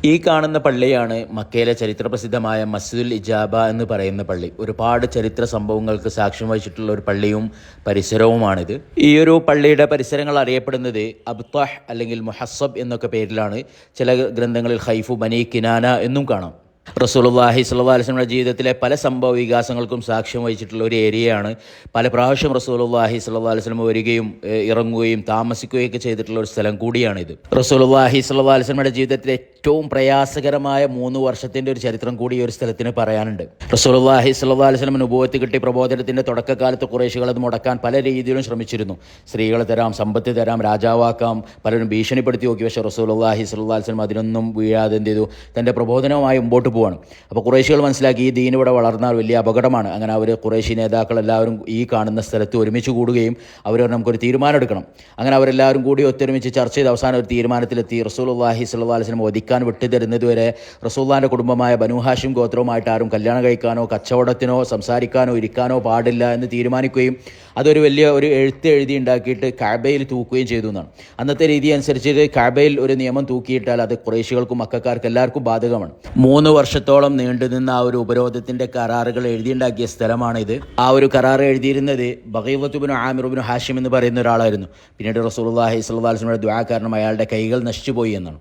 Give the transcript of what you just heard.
ഈ കാണുന്ന പള്ളിയാണ് മക്കയിലെ ചരിത്രപ്രസിദ്ധമായ മസ്ജിദുൽ ഇജാബ എന്ന് പറയുന്ന പള്ളി. ഒരുപാട് ചരിത്ര സംഭവങ്ങൾക്ക് സാക്ഷ്യം വഹിച്ചിട്ടുള്ള ഒരു പള്ളിയും പരിസരവുമാണിത്. ഈ ഒരു പള്ളിയുടെ പരിസരങ്ങൾ അറിയപ്പെടുന്നത് അബ്താഹ് അല്ലെങ്കിൽ മുഹസ്സബ് എന്നൊക്കെ പേരിലാണ്. ചില ഗ്രന്ഥങ്ങളിൽ ഖൈഫു ബനി കിനാന എന്നും കാണാം. റസൂലുള്ളാഹി സ്വല്ലല്ലാഹു അലൈഹി വസല്ലമയുടെ ജീവിതത്തിലെ പല സംഭവ വികാസങ്ങൾക്കും സാക്ഷ്യം വഹിച്ചിട്ടുള്ള ഒരു ഏരിയയാണ്. പല പ്രാവശ്യം റസൂലുള്ളാഹി സ്വല്ലല്ലാഹു അലൈഹി വസല്ലം വരികയും ഇറങ്ങുകയും താമസിക്കുകയും ഒക്കെ ചെയ്തിട്ടുള്ള ഒരു സ്ഥലം കൂടിയാണിത്. റസൂലുള്ളാഹി സ്വല്ലല്ലാഹു അലൈഹി വസല്ലമയുടെ ജീവിതത്തിലെ ഏറ്റവും പ്രയാസകരമായ 3 വർഷത്തിൻ്റെ ഒരു ചരിത്രം കൂടി ഈ ഒരു സ്ഥലത്തിന് പറയാനുണ്ട്. റസൂലുള്ളാഹി സ്വല്ലല്ലാഹു അലൈഹി വസല്ലം നുബുവത്ത് കിട്ടി പ്രബോധനത്തിൻ്റെ തുടക്കകാലത്ത് ഖുറൈശികൾ അത് മുടക്കാൻ പല രീതിയിലും ശ്രമിച്ചിരുന്നു. സ്ത്രീകളെ തരാം, സമ്പത്ത് തരാം, രാജാവാക്കാം, പലരും ഭീഷണിപ്പെടുത്തി നോക്കി. പക്ഷേ റസൂലുള്ളാഹി സ്വല്ലല്ലാഹു അലൈഹി വസല്ലം അതിനൊന്നും വീഴാതെ എന്ത് ചെയ്തു? തൻ്റെ പ്രബോധനവുമായി മുമ്പോട്ട് പോവാണ്. അപ്പോൾ ഖുറൈശികൾ മനസ്സിലാക്കി ഈ ദീൻ ഇവിടെ വളർന്നാൽ വലിയ അപകടമാണ്. അങ്ങനെ അവർ ഖുറൈശി നേതാക്കൾ എല്ലാവരും ഈ കാണുന്ന സ്ഥലത്ത് ഒരുമിച്ച് കൂടുകയും അവർ നമുക്കൊരു തീരുമാനം എടുക്കണം. അങ്ങനെ അവരെല്ലാവരും കൂടി ഒത്തൊരുമിച്ച് ചർച്ച ചെയ്ത് അവസാനം ഒരു തീരുമാനത്തിലെത്തി. റസൂലുള്ളാഹി സ്വല്ലല്ലാഹു അലൈഹി വസല്ലം വധിക്കാൻ വിട്ടുതരുന്നതുവരെ റസൂലുള്ളാഹിൻ്റെ കുടുംബമായ ബനൂ ഹാഷിം ഗോത്രവുമായിട്ട് ആരും കല്യാണം കഴിക്കാനോ കച്ചവടത്തിനോ സംസാരിക്കാനോ ഇരിക്കാനോ പാടില്ല എന്ന് തീരുമാനിക്കുകയും അതൊരു വലിയ ഒരു എഴുതി ഉണ്ടാക്കിയിട്ട് കഅബയിൽ തൂക്കുകയും ചെയ്തു എന്നാണ്. അന്നത്തെ രീതി അനുസരിച്ച് കഅബയിൽ ഒരു നിയമം തൂക്കിയിട്ടാൽ അത് ഖുറൈശികൾക്കും മക്കക്കാർക്ക് എല്ലാവർക്കും ബാധകമാണ്. 3 വർഷത്തോളം നീണ്ടുനിന്ന ആ ഒരു ഉപരോധത്തിൻ്റെ കരാറുകൾ എഴുതിയുണ്ടാക്കിയ സ്ഥലമാണ് ഇത്. ആ ഒരു കരാർ എഴുതിയിരുന്നത് ബഗീവത്ത് ഇബ്നു ആമിർ ഇബ്നു ഹാഷിം എന്ന് പറയുന്ന ഒരാളായിരുന്നു. പിന്നീട് റസൂലുള്ളാഹി സ്വല്ലല്ലാഹു അലൈഹി വസല്ലമയുടെ ദുആ കാരണം അയാളുടെ കൈകൾ നശിച്ചുപോയി എന്നാണ്.